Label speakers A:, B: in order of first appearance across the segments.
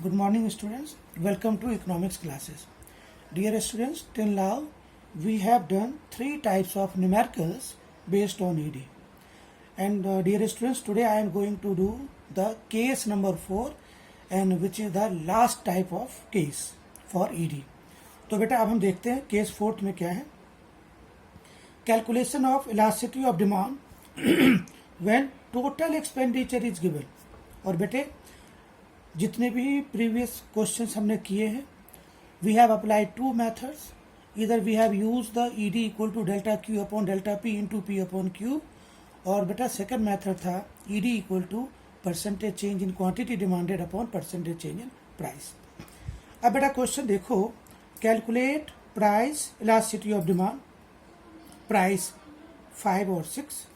A: Good morning, students. Welcome to economics classes. Dear students, till now we have done three types of numericals based on ED. And dear students, today I am going to do the case number 4 and which is the last type of case for ED. तो बेटा अब हम देखते हैं case fourth में क्या है. Calculation of elasticity of demand when total expenditure is given. और बेटे जितने भी प्रीवियस क्वेश्चंस हमने किए हैं we have applied two methods. इधर we have use the ED equal to delta Q upon delta P into P upon Q. और बेटा सेकंड मेथड था ED equal to percentage change in quantity demanded upon percentage change in price. अब बेटा question देखो, calculate price elasticity of demand. Price 5 और 6,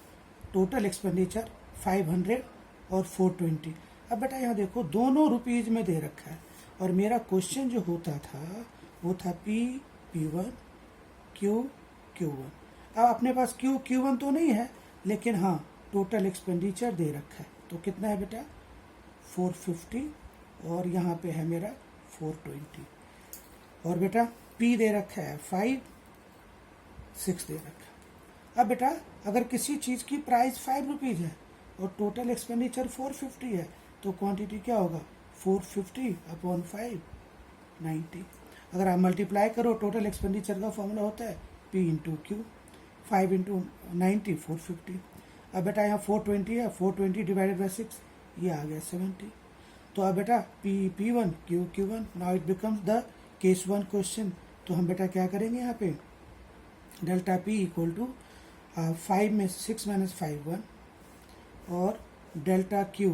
A: total expenditure 500 और 420. अब बेटा यहाँ देखो दोनों रुपीज में दे रखा है और मेरा क्वेश्चन जो होता था वो था P1 Q1. अब अपने पास Q1 तो नहीं है लेकिन हाँ टोटल एक्सपेंडिचर दे रखा है. तो कितना है बेटा 450 और यहाँ पे है मेरा 420. और बेटा P दे रखा है 5, 6 दे रखा है. अब बेटा अगर किसी चीज़ की प्राइस 5 रुपीज़ है और टोटल एक्सपेंडिचर 450 है तो क्वांटिटी क्या होगा 450 अपॉन 5, 90. अगर आप मल्टीप्लाई करो टोटल एक्सपेंडिचर का फॉर्मूला होता है P इंटू क्यू. 5 इंटू 90 450. अब बेटा यहाँ 420 है, 420 डिवाइडेड बाई 6 ये आ गया 70. तो अब बेटा P1 Q1. Now it becomes the case 1 question. तो हम बेटा क्या करेंगे यहाँ पे डेल्टा P इक्वल टू 5 में 6 माइनस 5 1 और delta Q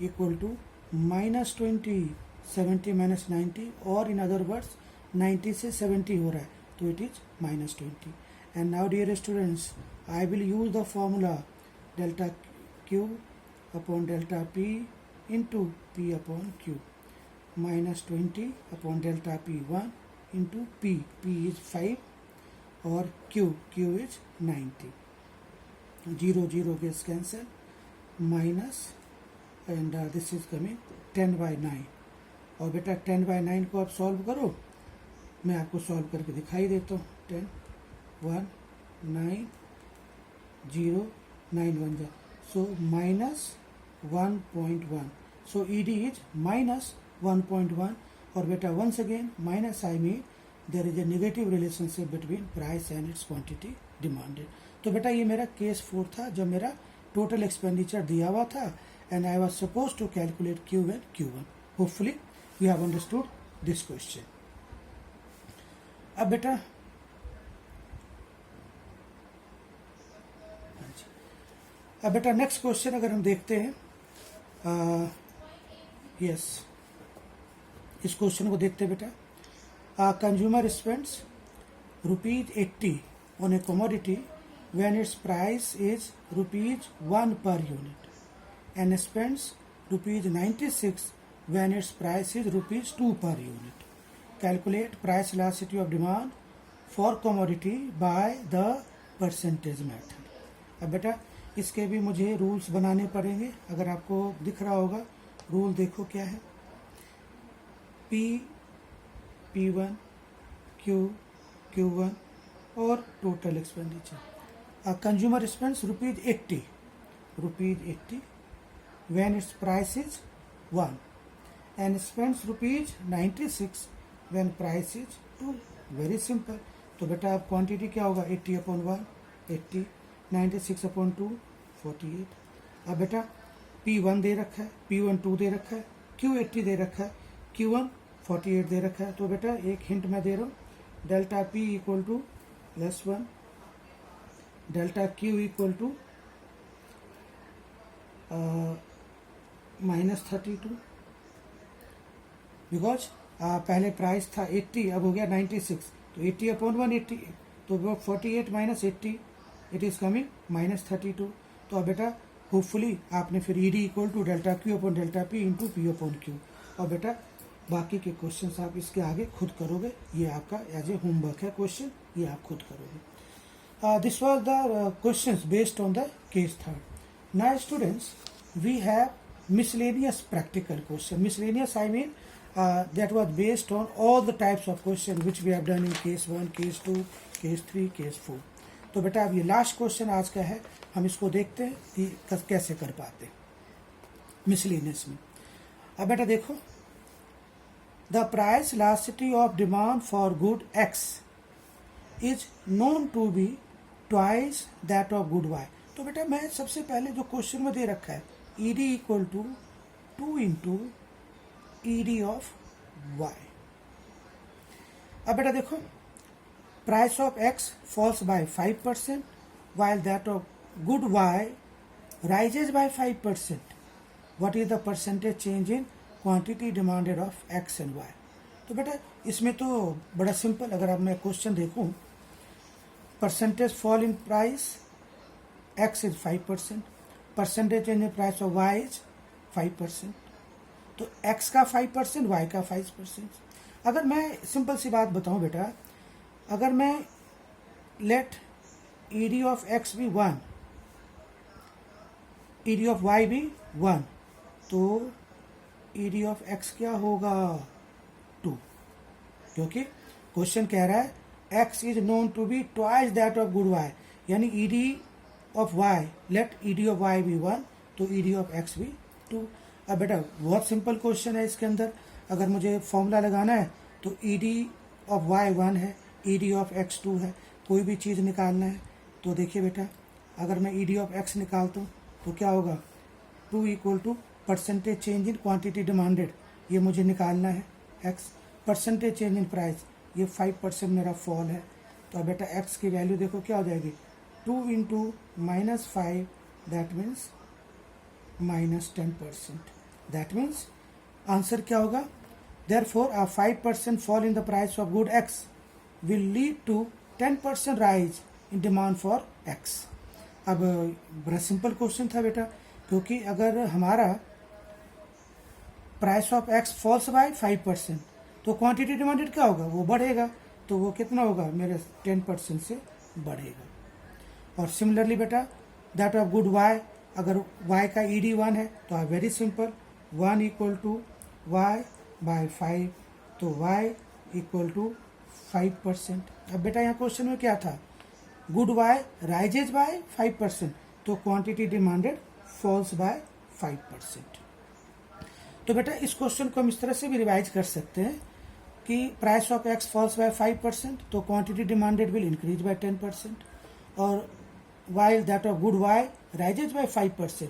A: equal to -20 70 minus 90 और इन अदर वर्ड्स 90 से 70 हो रहा है तो it is -20. And now dear students I will use the formula delta Q upon delta P into P upon Q. -20 upon delta P1 into P is 5 और Q is 90. 0 0 gets cancel minus and this is coming 10/9. और बेटा 10/9 को आप solve करो, मैं आपको solve करके दिखाई देता हूँ. 10 1 9 0 9 1 जा सो -1.1. सो ED इज -1.1. और बेटा once again minus I mean there is a negative relationship between price and its quantity demanded. तो बेटा ये मेरा केस 4 था जब मेरा टोटल एक्सपेंडिचर दिया हुआ था and I was suppose to calculate Q1. Hopefully you have understood this question. अब बेटा नेक्स्ट क्वेश्चन अगर हम देखते हैं यस इस क्वेश्चन को देखते हैं बेटा. Consumer spends ₹80 on a commodity when its price is ₹1 per unit and spends ₹96 when its price is ₹2 per unit. Calculate price elasticity of demand for commodity by the percentage method. अब बेटा इसके भी मुझे rules बनाने पड़ेंगे. अगर आपको दिख रहा होगा रूल देखो क्या है. P1 Q1 और total expenditure. Consumer spends ₹80 when its price is 1 and spends ₹96 when price is 2. Very simple. तो बेटा अब क्वांटिटी क्या होगा 80 अपॉन 1 80 96 अपॉन 2 48. अब बेटा P1 दे रखा है, P1 2 दे रखा है, Q80 दे रखा है, Q1 48 दे रखा है. तो बेटा एक हिंट मैं दे रहा हूँ delta P equal to +1 delta Q equal to -32 because पहले प्राइस था 80 अब हो गया 96. तो 80 अपॉन 180 तो वो 48 माइनस 80 इट इज कमिंग -32. तो अब बेटा होपफुली आपने फिर ED equal to delta Q upon delta P into P upon Q. और बेटा बाकी के क्वेश्चंस आप इसके आगे खुद करोगे. ये आपका एज ए होमवर्क है क्वेश्चन, ये आप खुद करोगे. This was the questions based on the case 3. Now students we have miscellaneous practical question. Miscellaneous I mean that was based on all the types of question which we have done in case 1, case 2, case 3, case 4. तो बेटा अब ये last question आज का है, हम इसको देखते हैं कि कैसे कर पाते हैं मिसलेनियस में. अब बेटा देखो, the price elasticity of demand for good X is known to be twice that of good Y. तो बेटा मैं सबसे पहले जो क्वेश्चन में दे रखा है ED equal to 2 into ED of Y. अब बेटा देखो, price of X falls by 5% while that of good y rises by 5%. What is the percentage change in quantity demanded of x and y? तो बेटा इसमें तो बड़ा simple, अगर अब मैं क्वेश्चन देखूं, percentage fall in price x is 5%, percentage change in price of y is 5%. तो x का 5%, y का 5%. अगर मैं सिंपल सी बात बताऊं बेटा, अगर मैं लेट ED ऑफ x भी 1, ED ऑफ y भी 1, तो ED ऑफ x क्या होगा 2, क्योंकि क्वेश्चन कह रहा है x is known to be twice that of good y, यानी ED of y, let ED of y भी 1, तो ED ऑफ x भी 2. अब बेटा बहुत सिंपल क्वेश्चन है, इसके अंदर अगर मुझे फॉर्मूला लगाना है तो ED ऑफ y 1 है, ED ऑफ x 2 है, कोई भी चीज़ निकालना है तो देखिए बेटा, अगर मैं ED ऑफ x निकालता हूँ तो क्या होगा, 2 equal to percentage change in quantity demanded, ये मुझे निकालना है x, percentage change in price, ये 5% मेरा फॉल है. तो अब बेटा x की वैल्यू देखो क्या हो जाएगी, 2 into -5, that means -10%. That means answer क्या होगा, therefore a 5% fall in the price of good x will lead to 10% rise in demand for x. अब बड़ा सिंपल क्वेश्चन था बेटा, क्योंकि अगर हमारा price of x falls by 5%, तो क्वांटिटी डिमांडेड क्या होगा, वो बढ़ेगा, तो वो कितना होगा, मेरे 10% से बढ़ेगा. और सिमिलरली बेटा दैट ऑफ गुड y, अगर y का ED 1 है तो very simple, 1 equal to y by 5, तो y इक्वल टू 5%. अब बेटा यहाँ क्वेश्चन में क्या था, गुड y राइजेज बाय 5%, तो क्वांटिटी डिमांडेड फॉल्स बाय 5%. तो बेटा इस क्वेश्चन को हम इस तरह से भी रिवाइज कर सकते हैं कि price of x falls by 5%, तो quantity demanded will increase by 10%, और while that of good y rises by 5%,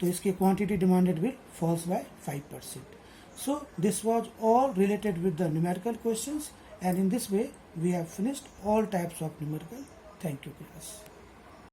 A: तो इसकी quantity demanded will falls by 5%. So this was all related with the numerical questions, and in this way we have finished all types of numerical. Thank you class.